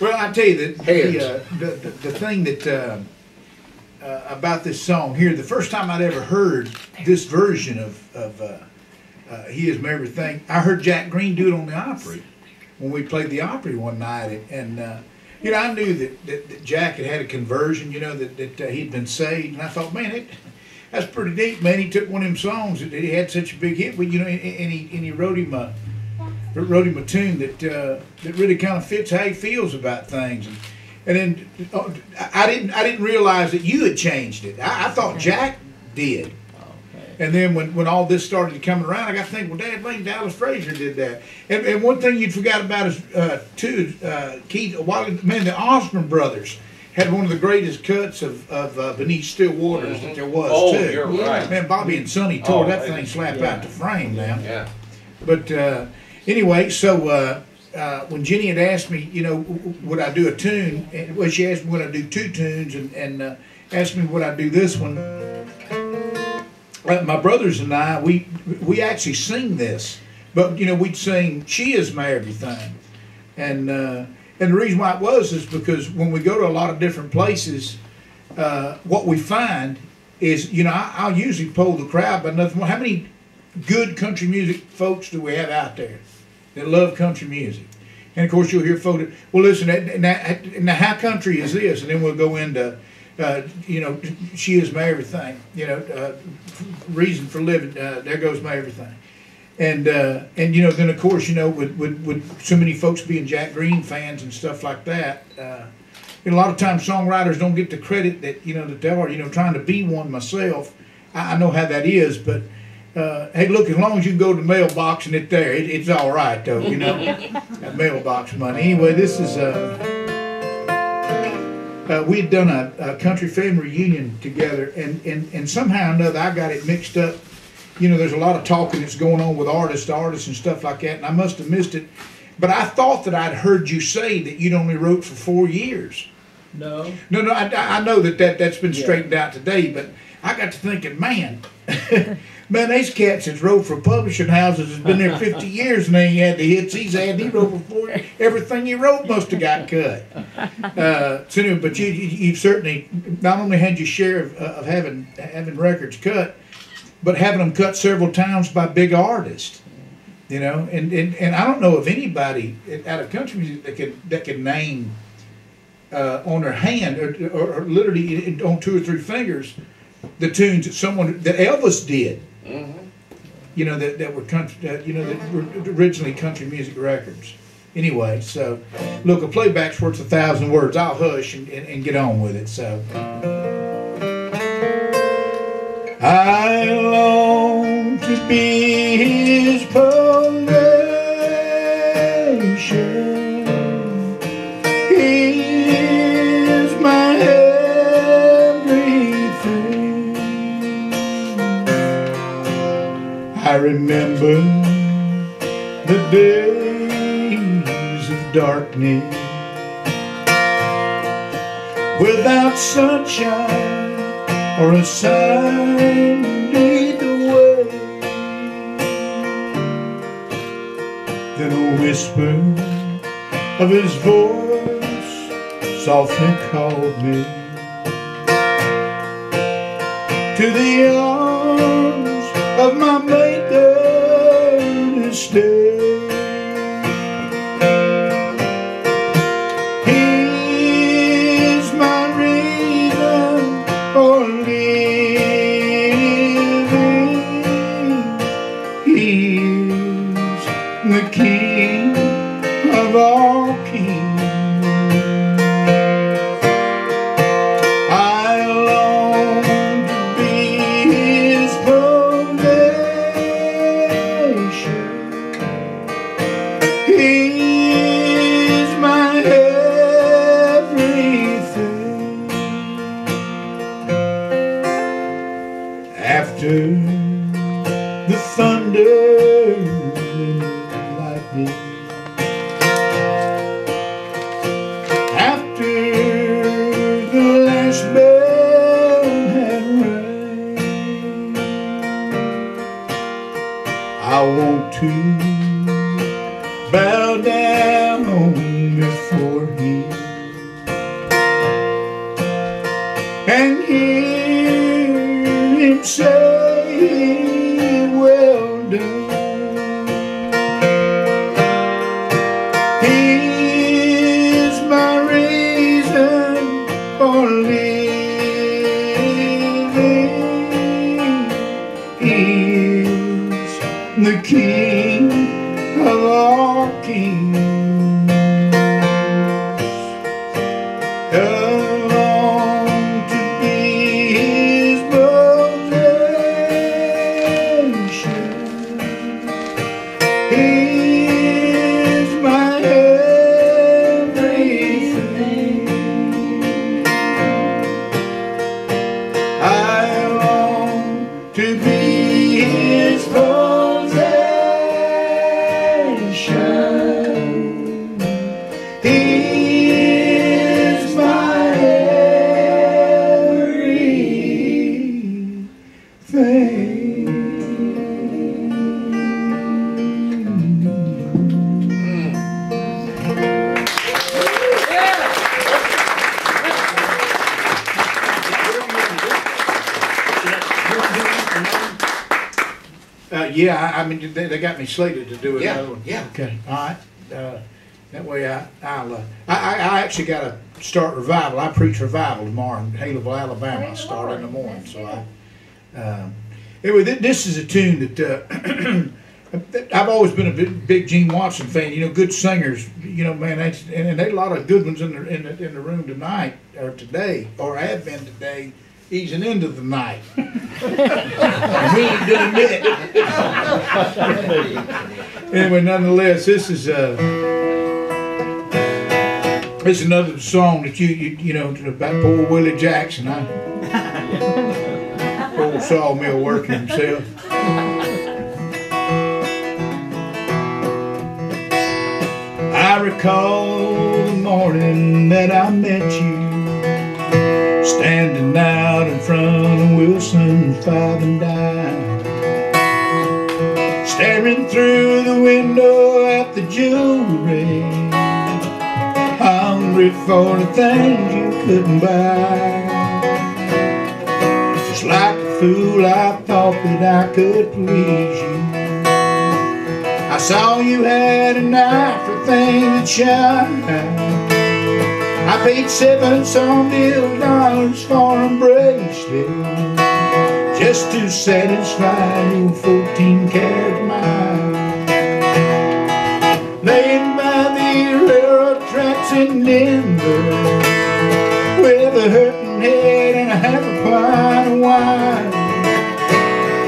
Well, I tell you that the thing that about this song here, the first time I'd ever heard this version of He Is My Everything, I heard Jack Green do it on the Opry when we played the Opry one night, and you know, I knew that Jack had a conversion, you know, that he'd been saved, and I thought, man, that's pretty neat, man. He took one of them songs that he had such a big hit with, you know, and he wrote him a tune that really kind of fits how he feels about things. And then I didn't realize that you had changed it. I thought Jack did. And then when all this started coming around, I got to think, well, Dad, Lane Dallas Frazier did that. And one thing you'd forgot about is too, Keith. Man, the Osborne brothers had one of the greatest cuts of Beneath Still Waters that there was too. You're right. Man, Bobby and Sonny tore that thing slap out the frame now. Yeah. But anyway, so when Jenny had asked me, you know, would I do a tune? Well, she asked me would I do two tunes, and asked me would I do this one. My brothers and I, we actually sing this, but you know, we'd sing "She Is My Everything," and the reason why it was is because when we go to a lot of different places, what we find is, you know, I'll usually poll the crowd by nothing more. How many good country music folks do we have out there that love country music? And of course, you'll hear folks that, well, listen, now how country is this? And then we'll go into, you know, she is my everything. You know, reason for living. There goes my everything. And you know, then of course, you know, with so many folks being Jack Green fans and stuff like that, you know, a lot of times songwriters don't get the credit that that they are. You know, trying to be one myself, I know how that is, but. Hey, look, as long as you can go to the mailbox and it's there, it's all right, though, you know, that mailbox money. Anyway, this is, we had done a country family reunion together, and somehow or another I got it mixed up. You know, there's a lot of talking that's going on with artists to artists and stuff like that, and I must have missed it. But I thought that I'd heard you say that you'd only wrote for 4 years. No. No, I know that's been straightened out today, but I got to thinking, man, these cats that's wrote for publishing houses has been there 50 years and they ain't had the hits he's had. He wrote before. Everything he wrote must have got cut. So anyway, but you've certainly not only had your share of having records cut, but having them cut several times by big artists. You know, and I don't know of anybody out of country music that can name on their hand or literally on 2 or 3 fingers the tunes that Elvis did. Mm-hmm. You know, that were country, you know, that were originally country music records. Anyway, so look, a playback's worth 1,000 words. I'll hush and get on with it. So I long to be his possession. He is my everything. I remember the days of darkness without sunshine or a sign to lead the way. Then a whisper of his voice softly called me to the arms of my Maker to stay. He's my reason for living. He's the King of all kings. I long to be Yeah, I mean, they got me slated to do another one. Yeah. Okay, all right. That way I actually got to start revival. I preach revival tomorrow in Haleville, Alabama. I start in the morning. So anyway, this is a tune that I've always been a big Gene Watson fan. You know, good singers. You know, man, and there's a lot of good ones in the room tonight or today, or have been today. Easing into the night. And we ain't doing it. Anyway, nonetheless, this is another song that you know about poor Willie Jackson. Old sawmill working himself. I recall the morning that I met you, standing out in front of Wilson's 5 and Dime, staring through the window at the jewelry, hungry for the things you couldn't buy. Just like a fool, I thought that I could please you. I saw you had an eye for things that shine. I paid $7 sawmill for a bracelet just to satisfy your 14-karat mind. Laying by the railroad tracks in Denver with a hurting head and a half a pint of wine.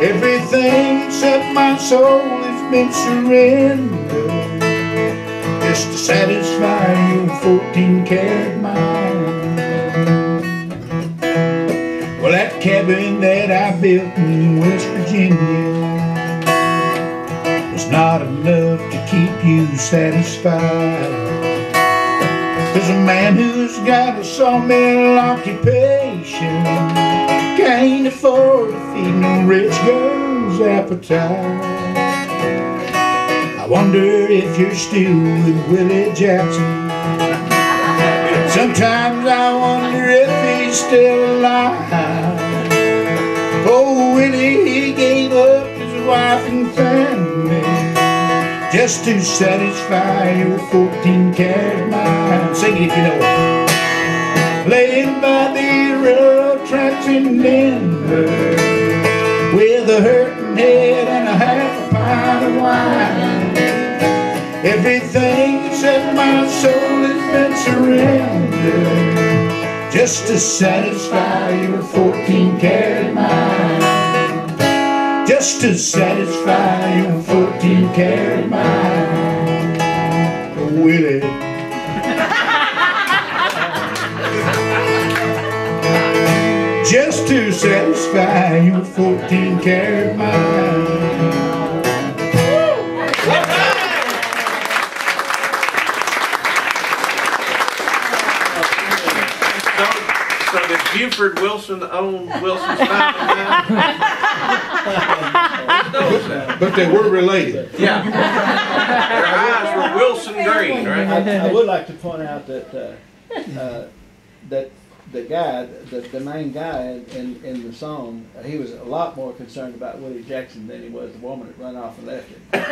Everything except my soul has been surrendered just to satisfy your 14-karat mind. Well, that cabin that I built in West Virginia was not enough to keep you satisfied. 'Cause a man who's got a sawmill occupation can't afford to feed no rich girl's appetite. I wonder if you're still with Willie Jackson. Sometimes I wonder if he's still alive. Oh, Willie, he gave up his wife and family just to satisfy your 14-karat mind. Sing it if you know it. Laying by the railroad tracks in Denver with a hurting head and a half a pint of wine. Everything except my soul has been surrendered just to satisfy your 14-karat mind. Just to satisfy your 14-karat mind. Oh, Willie. Just to satisfy your 14-karat mind. Buford Wilson owned Wilson's 5 and Dime. But they were related. Yeah. Their eyes were Wilson green, right? I would like to point out that that the guy, the main guy in the song, he was a lot more concerned about Willie Jackson than he was the woman that run off and left him. You're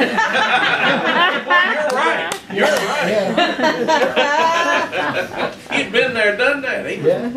right. You're right. Yeah. He'd been there, done that. Yeah.